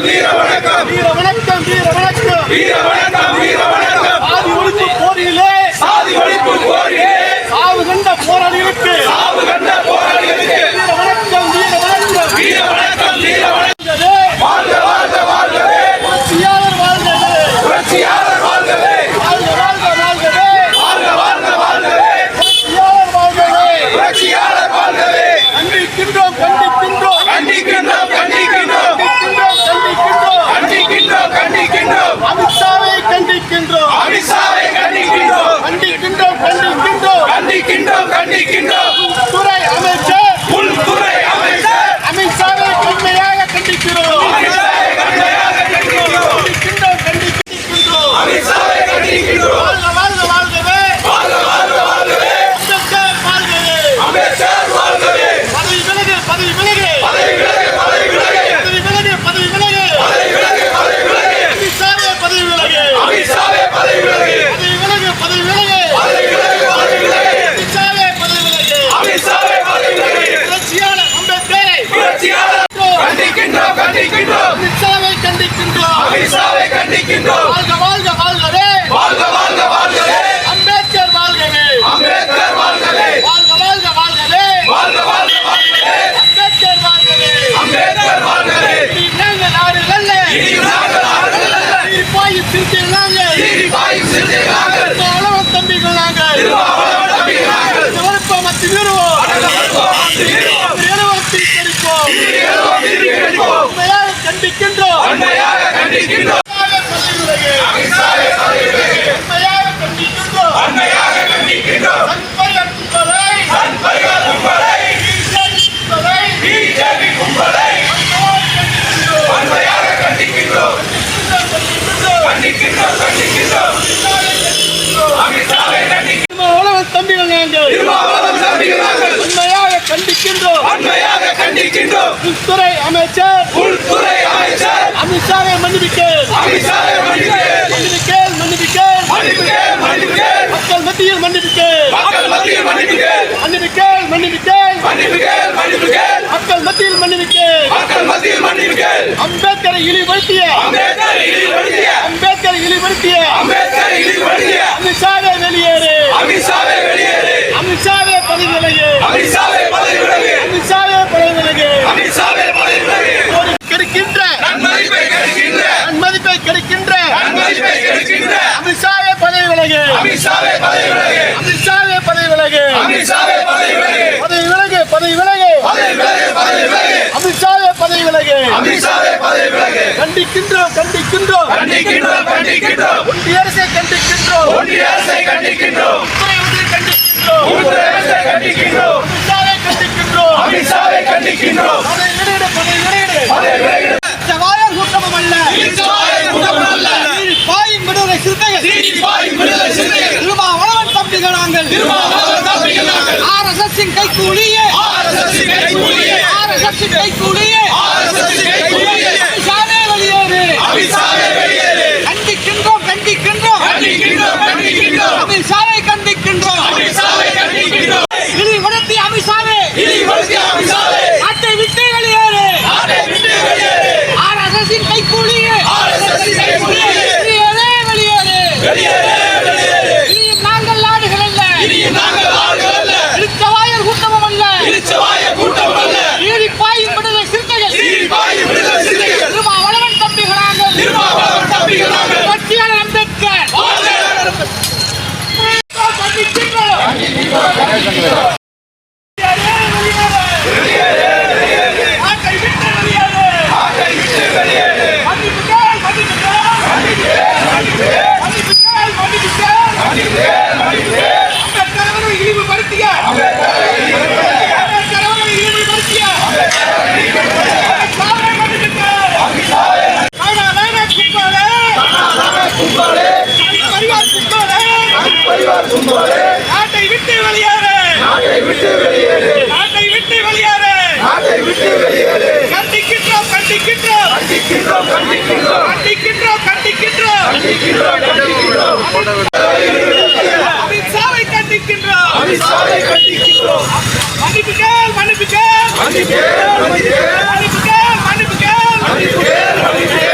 வீர வணக்கம் வீர வணக்கம் வீர வணக்கம் வீர வணக்கம் வீர வணக்கம் சாதி ஒழிப்பு போரிலே சாதி ஒழிப்பு போரிலே சாவு கண்ட போராளிகளுக்கு சாவு கண்ட போராளிகளுக்கு வீர வணக்கம் வீர வணக்கம் வீர வணக்கம் வீர வணக்கம் வாழ்க வாழ்க வாழ்கவே புரட்சியாளர் வாழ்கவே புரட்சியாளர் வாழ்கவே வாழ்க வாழ்க வாழ்கவே வாழ்க வாழ்க வாழ்கவே புரட்சியாளர் வாழ்கவே புரட்சியாளர் வாழ்கவே கண்டிக்கின்றோம் கண்டிக்கின்றோம் கண்டிக்கின்றோம் கண்டிக்கின்றோம் கண்டிக்கின்றோம் கண்டிக்கின்றோம் கண்டிக்கின்றோம் அமித்ஷாவை கண்டிக்கின்றோம் அமித்ஷாவை கண்டிக்கின்றோம் கண்டிக்கின்றோம் கண்டிக்கின்றோம் கண்டிக்கின்றோம் கண்டிக்கின்றோம் துறை அமைச்சர் உள்துறை அமைச்சர் அமித்ஷாவை கடுமையாக கண்டிக்கிறோம் அமித்ஷாவை கடுமையாக கண்டிக்கின்றோம் கண்டிக்கின்றோம் கண்டிக்கின்றோம் அமித்ஷாவை கண்டிக்கின்றோம் வாழ்க வாழ்க வாழ்கவே வாழ்க வாழ்க வாழ்கவே அம்பேத்கர் வாழ்கவே அம்பேத்கர் வாழ்கவே பதவி விலகு பதவி விலகு பதவி விலகு பதவி விலகு பதவி விலகு பதவி விலகு பதவி விலகு பதவி விலகு அமித்ஷாவே பதவி விலகு அமித்ஷாவே பதவி விலகு பதவி விலகு பதவி விலகு பதவி விலகு பதவி விலகு அமித்ஷாவே பதவி விலகு அமித்ஷாவே பதவி விலகு புரட்சியாளர் அம்பேத்கரை புரட்சியாளர் கண்டிக்கின்றோம் கண்டிக்கின்றோம் அமித்ஷாவை கண்டிக்கின்றோம் அமித்ஷாவை கண்டிக்கின்றோம் வாழ்க வாழ்க வாழ்கவே வாழ்க வாழ்க வாழ்கவே அம்பேத்கர் வாழ்கவே அம்பேத்கர் வாழ்கவே வாழ்க வாழ்க வாழ்கவே வாழ்க வாழ்க வாழ்கவே அம்பேத்கர் வாழ்கவே அம்பேத்கர் வாழ்கவே இனி நாங்கள் நாடுகள் இனி நாங்கள் ஆளுநர் அல்ல. பாயும் சிறுத்தைகள் நாங்கள் சீறி பாயும் சிறுத்தைகள் நாங்கள். அளவன் தம்பிகள் நாங்கள் திருமாவளவன் தம்பிகள் நாங்கள். விருப்பமத்தி வீருவோம் அடங்கப்படுவோம், தீருவோம். எழுவத்தி கடிப்போம் இனி எழுவோம், திரும்பி கடிப்போம். உண்மையாக கண்டிக்கின்றோம் உண்மையாக கண்டிக்கின்றோம். பதவி விலகு அமித்ஷாவே பதவி விலகு. உண்மையாக கண்டிக்கின்றோம் உண்மையாக கண்டிக்கின்றோம். சண்பகர் கும்பலை சன் பரிவார் கும்பலை, கும்பலை பிஜேபி கும்பலை உண்மையாக கண்டிக்கின்றோம். கண்டிக்கின்றோம், கண்டிக்கின்றோம். அமித்ஷாவை கண்டிக்கின்றோம். உலகம் தம்பிகள் நாங்கள் திருமாவளவன் தம்பிகள் நாங்கள். உண்மையாக கண்டிக்கின்றோம் உண்மையாக கண்டிக்கின்றோம். உள்துறை அமைச்சர் உள்துறை அமைச்சர் அமித்ஷாவை மன்னிப்பிக்கேள் அமித்ஷாவை மன்னிக்கேள். மன்னிப்பிக்கேள் மன்னிப்பிக்கேள் மன்னிப்புக்கேள், மன்னிப்புக்கேள். மக்கள் மத்தியில் மன்னிப்பிக்கேள் மக்கள் மத்தியில் மன்னிப்புக்கேள். மன்னிப்பிக்கேள் மன்னிப்பிக்கேள் மன்னிப்புக்கேள், மன்னிப்புக்கேள். மக்கள் மத்தியில் மன்னிப்பிக்கேள் மக்கள் மத்தியில் மன்னிப்புக்கேள். அம்பேத்கரை இழிவுபடுத்திய அம்பேத்கர் இழிவுபடுத்திய அம்பேத்கரை இழிவுபடுத்திய அம்பேத்கர் இழிவுபடுத்திய அமித்ஷாவை வெளியேறு அமித்ஷாவை வெளியேறு. அமித்ஷாவை பதவி விலகு அமித்ஷாவை பதவி விலகு. அமித்ஷாவை பதவி விலகு அமித்ஷாவை பதவி விலகு. கிடைக்கின்ற நன்மதிப்பை கெடுக்கின்ற நன்மதிப்பை கிடைக்கின்ற நன்மதிப்பை கெடுக்கின்ற அமித்ஷாவை பதவி விலகு அமித்ஷாவை பதவி விலகு. அமித்ஷாவை பதவி விலகு அமித்ஷாவை பதவி விலகு. பதவி விலகு பதவி விலகு பதவி விலகு, பதவி விலகு. அமித்ஷாவை பதவி விலகு அமித்ஷாவை பதவி விலகு. கண்டிக்கின்றோம் கண்டிக்கின்றோம் கண்டிக்கின்றோம், கண்டிக்கின்றோம். ஒன்றிய அரசை கண்டிக்கின்றோம் ஒன்றிய அரசை கண்டிக்கின்றோம். உள்துறை அமைச்சரை கண்டிக்கின்றோம் உள்துறை அரசை கண்டிக்கின்றோம். அமித்ஷாவை கண்டிக்கின்றோம் அமித்ஷாவை கண்டிக்கின்றோம். பதவி விலகிடு பதவி விலகிடு பதவி விலகு. வாயர் கூட்டமும் அல்ல இஸ்லாமிய குற்றம் அல்ல. பாயும் விடுதலை சிறுத்தைகள் சீறி பாயும் விடுதலை சிறுத்தைகள். திருமாவளவன் தம்பிகள் நாங்கள் திருமாவளவன் தம்பிகள் நாங்கள். RSS-இன் கைக்கூலியே RSS-இன் கைக்கூலியே. RSS-இன் கைக்கூலியே RSS-இன் கைக்கூலியே. அமித்ஷாவே வெளியேறு அமித்ஷாவை வெளியேறு. கண்டிக்கின்றோம் கண்டிக்கின்றோம் கண்டிக்கின்றோம், கண்டிக்கின்றோம். அமித்ஷாவை கண்டிக்கின்றோம் அமித்ஷாவை கண்டிக்கின்றோம். இழிவுபடுத்திய அமித்ஷாவே இழிவுபடுத்திய அமித்ஷாவை நாட்டை விட்டு வெளியேறு நாட்டை விட்டு வெளியேறு. RSS-இன் கைக்கூலியே RSS-இன் கைக்கூலியே. வெளியேறு வெளியேறு வெளியேறு, வெளியேறு. இனியும் நாங்கள் நாடுகள் அல்ல இனியும் நாங்கள் ஆள்கள் அல்ல. இழுச்சவாயர் கூட்டமும் அல்ல இளிச்சவாய கூட்டம் அல்ல. ஈடி பாயும் விடுதலை சிறுத்தைகள் சீறி பாயும் விடுதலை சிறுத்தைகள். திருமாவளவன் தம்பிகள் நாங்கள் திருமாவளவன் தம்பிகள் நாங்கள். புரட்சியாளர் அம்பேத்கர் வாழ்க. கண்டிக்கின்றோம் வெளியேறு, வெளியேறு. நாட்டை விட்டு வெளியேறு நாட்டை விட்டு வெளியேறு. மன்னிப்புகள் மன்னிப்புகள் மன்னிப்புக்கேள், மன்னிப்புக்கேள். மன்னிப்புகள் மன்னிப்புகள் மன்னிப்புக்கேள், மன்னிப்புக்கேள். அம்பேத்கர் அவர்களை இழிவுபடுத்திய அம்பேத்கரை இழிவுபடுத்திய அம்பேத்கர் அவர்களை இழிவுபடுத்திய அம்பேத்கரை இழிவுபடுத்திய அமித்ஷாவை மன்னிப்புகள் அமித்ஷாவை வேணா கும்பலே கும்பலே. பரிவார் கும்பலே பரிவார் கும்பலே. நாட்டை விட்டு வெளியேறு நாட்டை விட்டு வெளியேறு. நாட்டை விட்டு வெளியேறு நாட்டை விட்டு வெளியேறு. கண்டிக்கின்றோம் கண்டிக்கின்றோம் கண்டிக்கின்றோம், கண்டிக்கின்றோம். கண்டிக்கின்றோம் கண்டிக்கின்றோம் கண்டிக்கின்றோம், கண்டிக்கின்றோம். அமித்ஷாவை கண்டிக்கின்றோம் அமித்ஷாவை கண்டிக்கின்றோம். மன்னிப்புகள் மன்னிப்புகள் மன்னிப்புக்கேள், மன்னிப்புக்கேள். மன்னிப்புகள் மன்னிப்புகள் மன்னிப்புக்கேள், மன்னிப்புக்கேள்.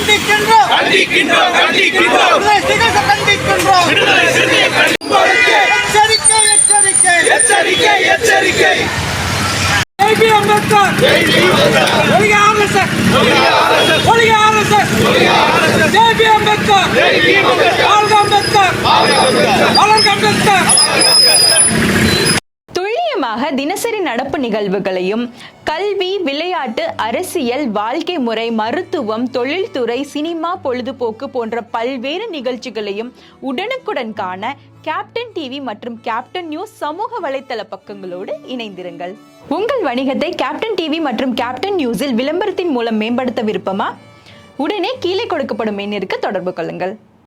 கண்டிக்கின்றோம் கண்டிக்கின்றோம் கண்டிக்கின்றோம் விடுதலை சிறுத்தைகள் கண்டிக்கின்றோம் விடுதலை சிறுத்தைகள் கண்டிப்பாருக்கு எச்சரிக்கை எச்சரிக்கை எச்சரிக்கை எச்சரிக்கை ஜெய் பீம் அம்பேத்கர் ஜெய் பீம் அம்பேத்கர் ஒழிக ஆர்எஸ்எஸ் ஒழிக ஆர்எஸ்எஸ் ஒழிக ஆர்எஸ்எஸ் ஒழிக ஆர்எஸ்எஸ் ஜெய் பீம் அம்பேத்கர் ஜெய் பீம் அம்பேத்கர் வாழ்க அம்பேத்கர் வாழ்க அம்பேத்கர் வளர்க அம்பேத்கர் துல்லியமாக தினசரி நடப்பு நிகழ்வுகளையும் கல்வி, விளையாட்டு, அரசியல், வாழ்க்கை முறை, மருத்துவம், தொழில்துறை, சினிமா, பொழுதுபோக்கு போன்ற பல்வேறு நிகழ்ச்சிகளையும் உடனுக்குடன் காண கேப்டன் டிவி மற்றும் கேப்டன் நியூஸ் சமூக வலைத்தள பக்கங்களோடு இணைந்திருங்கள். உங்கள் வணிகத்தை கேப்டன் டிவி மற்றும் கேப்டன் நியூஸில் விளம்பரத்தின் மூலம் மேம்படுத்த விருப்பமா? உடனே கீழே கொடுக்கப்படும் எண்ணிற்கு தொடர்பு கொள்ளுங்கள்.